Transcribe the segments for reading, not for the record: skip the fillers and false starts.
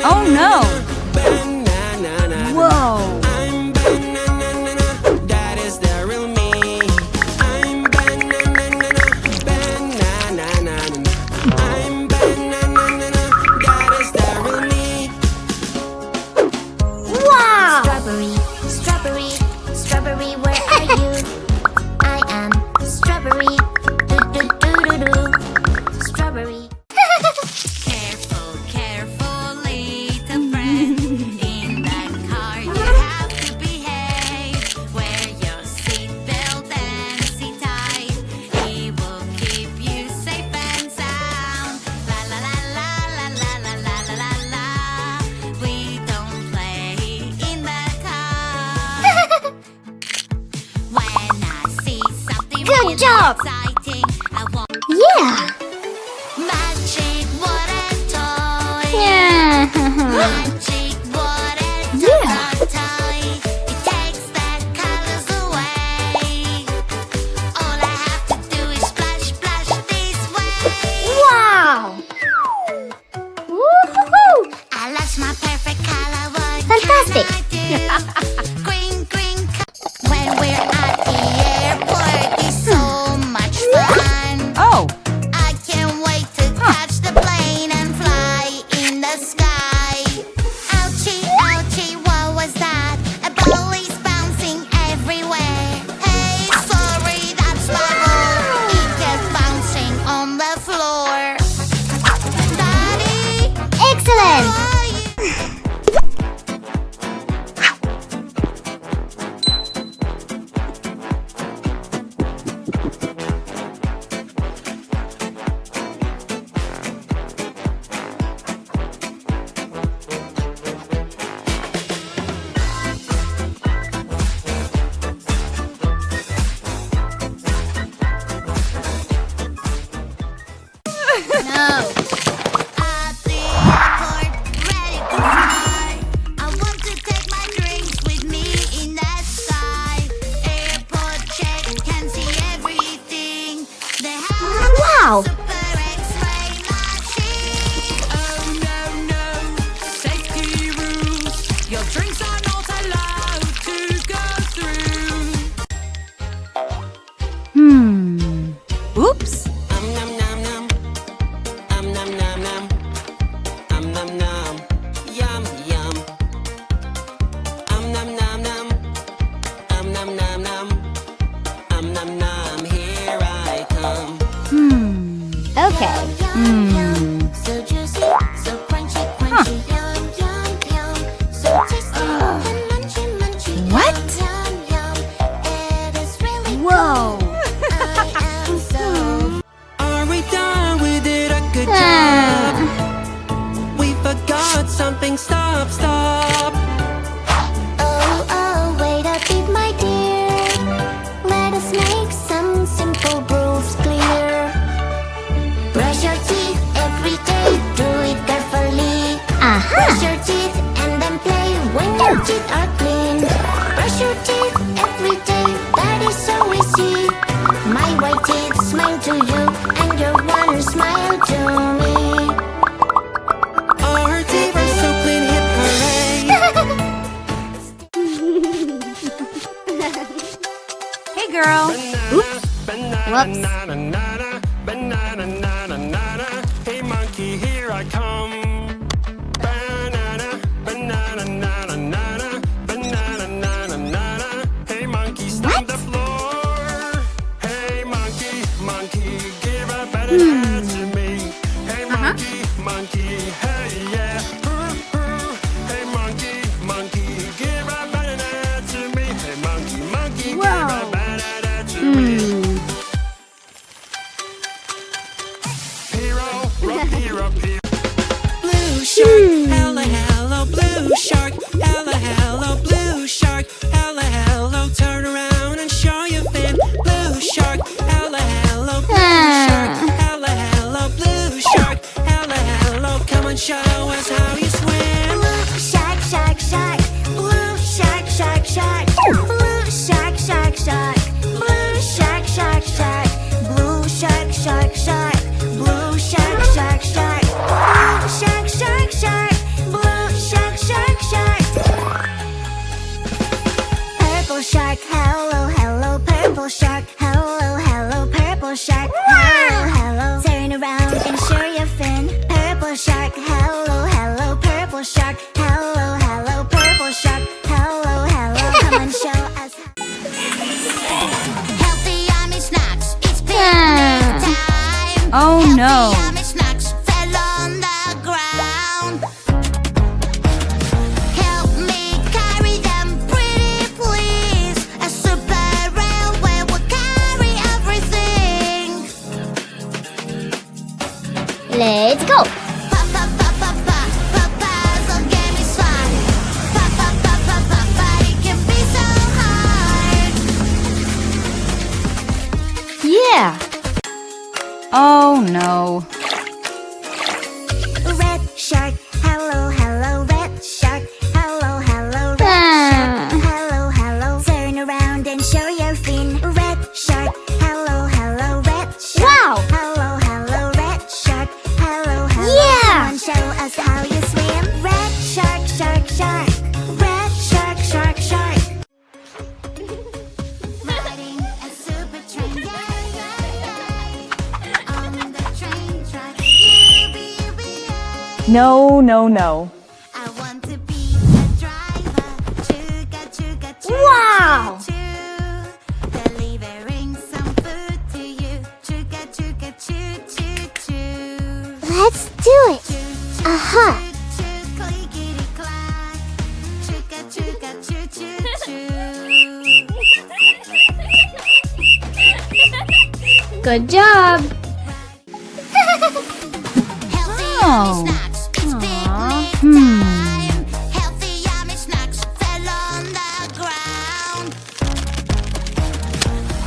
Oh no! Whoa! I'm banana, that is the real me. I'm banana, banana. I'm banana, that is the real me. Wow! Strawberry, strawberry, strawberry, where are you? I am strawberry. Do do do do do. Strawberry. Careful, careful, little friend. In that car you have to behave. Wear your seatbelt and sit tight. It will keep you safe and sound. La la la la la la la la la la la. We don't play in the car. When I see something Good really job. exciting, I want Yeah! magic water toy. Yeah! Magic water Yeah. toy. It takes the colors away. All I have to do is splash, splash this way. Wow! Woohoo! I lost my perfect color. What Fantastic. can I do? Green, green. When we're at the airport, it's so much fun. Oh! I can't wait to catch the plane and fly in the sky. Ouchie, ouchie, what was that? A ball is bouncing everywhere. Hey, sorry, that's my ball. It kept bouncing on the floor. Daddy, Excellent! how are you? No! At the airport, ready to fly. I want to take my drinks with me in the sky. Airport check, can see everything. They have Wow! super X-ray machine. Oh no, safety rules. Your drinks are not allowed to go through. Oops! Nom nom nom. Nom nom nom. Nom nom. Yum yum. Nom nom nom. Nom nom. Nom nom. Here I come. Okay. Yum, yum, so juicy, so crunchy, crunchy. Yum, yum, yum, so tasty and munchy, munchy. What? Yum, yum, it is really Whoa! I am so Are we done? We did a good Ah. job. We forgot something. Stop, stop. Oh, oh, wait a bit, my dear. Let us make some simple rules clear. Brush your teeth every day, do it carefully. Brush your teeth and then play when your teeth are clean. Brush your teeth every day, that is so easy. My white teeth smile to you, and your one smile to me. Our teeth are so clean. Hip hooray. Hey girl! Banana, Whoops. banana. Hey monkey, here I come. Banana, banana. Hey monkey, stomp the floor. Hey monkey, give a banana to me. Hey monkey, hey yeah. Hey monkey, give a banana to me. Hey monkey, give a banana to me. Hero. Blue shark, hello, blue shark, hello, blue shark, hello, turn around and show your fin. Blue shark, hello, blue shark, hello, blue shark, hello, come on, show us how you swim. Blue shark, shark, shark. Blue shark, shark, shark. Blue shark, shark, shark. Blue shark, shark, shark. Blue shark, shark, shark. Blue shark, shark, shark. Blue shark, shark, shark. Blue purple shark. Hello, hello, purple shark. Hello, hello, purple shark. Hello, hello, come and show us. Healthy yummy snacks, it's picnic time. Oh no. Healthy yummy snacks fell on the ground. Help me carry them, pretty please. A super railway will carry everything. Let's go. Puzzle game is fun. But it can be so hard. Yeah. Oh no. Red shark. Hello, hello, red shark. Hello, hello, red shark. Hello, hello, turn around and show your fin. Red shark. Hello, hello, red shark. Wow. Hello, hello, red shark. Hello, hello. Yeah. Come on, show us how you swim. Red shark, shark, shark. Red shark, shark, shark. Riding a super train, on the train track. No, no, no. I want to be a driver. Chuga, chuga, choo, Wow. choo, choo. Delivering some food to you. Chuga, chuga, choo, choo, choo. Let's do it. Aha. Choo, clickety clack. Chuga, chuga, choo, choo, choo. Good job. Healthy Oh. yummy snacks, it's picnic time. Healthy yummy snacks fell on the ground.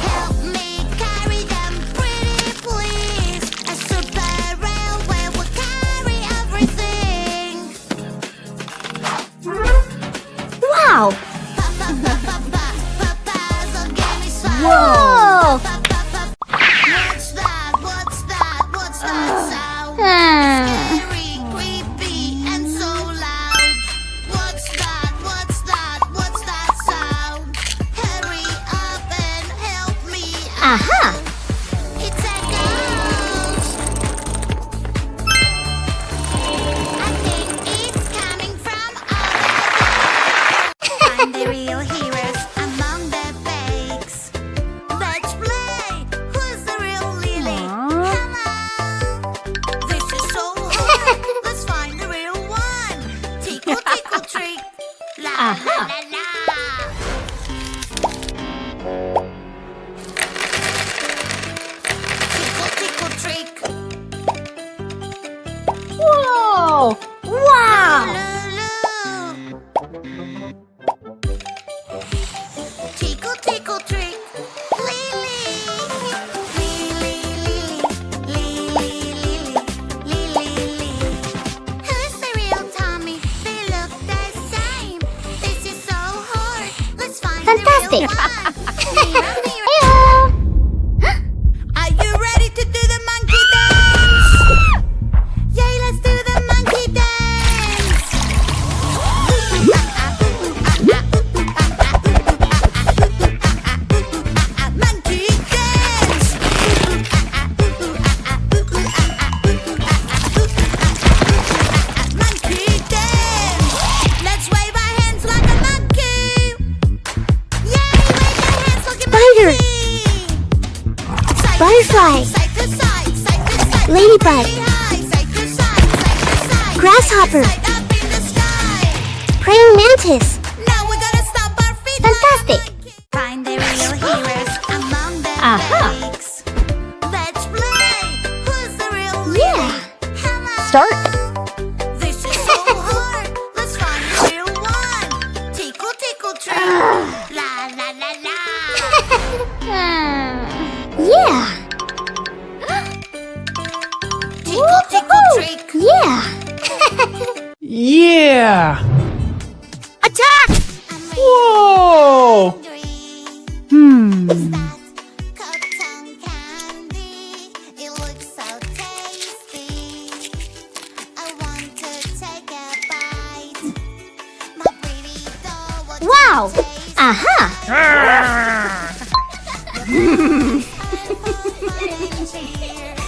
Help me carry them, pretty please. A super railway will carry everything. Wow. Puzzle game is fun. Whoa. What's that? What's that? What's that sound? Scary, creepy, and so loud. What's that? What's that? What's that sound? Hurry up and help me out. Aha. It's a ghost. I think it's coming from find the real heroes among the fakes. Let's play. Who's the real Lily? Hello. This is so hard. Let's find the real one. Tickle, tickle, trick. La la la la. Tickle, tickle, trick. Whoa. Wow. Tickle, tickle, trick. Lily. Lily, Lily, Lily, Lily, Lily. Who's the real Tommy? They look the same. This is so hard. Let's find Fantastic. the real one. Mirror, mirror. Heyo. Are you ready to do the monkey dance? Yay, let's do the monkey dance. Monkey dance. Monkey dance. Let's wave our hands like a monkey. Yay, wave your hands like a Spider. monkey. Butterfly. Side to side, side to side. Ladybug. Really high, side to side, side to side. Grasshopper. Side up in the sky. Praying mantis. Now we gotta stop our feet. Fantastic. Find the real heroes among the Aha. fakes. Let's play. Who's the real Yeah. Lily? Hello. Start. This is so hard. Let's find the real one. Tickle, tickle, trick. La la la la. Yeah. Tickle, tickle, trick. Yeah. Yeah! Attack! Whoa! Cotton candy, it looks so tasty. I want to take a bite. My pretty doll, what Wow. taste? Aha. I'm falling here.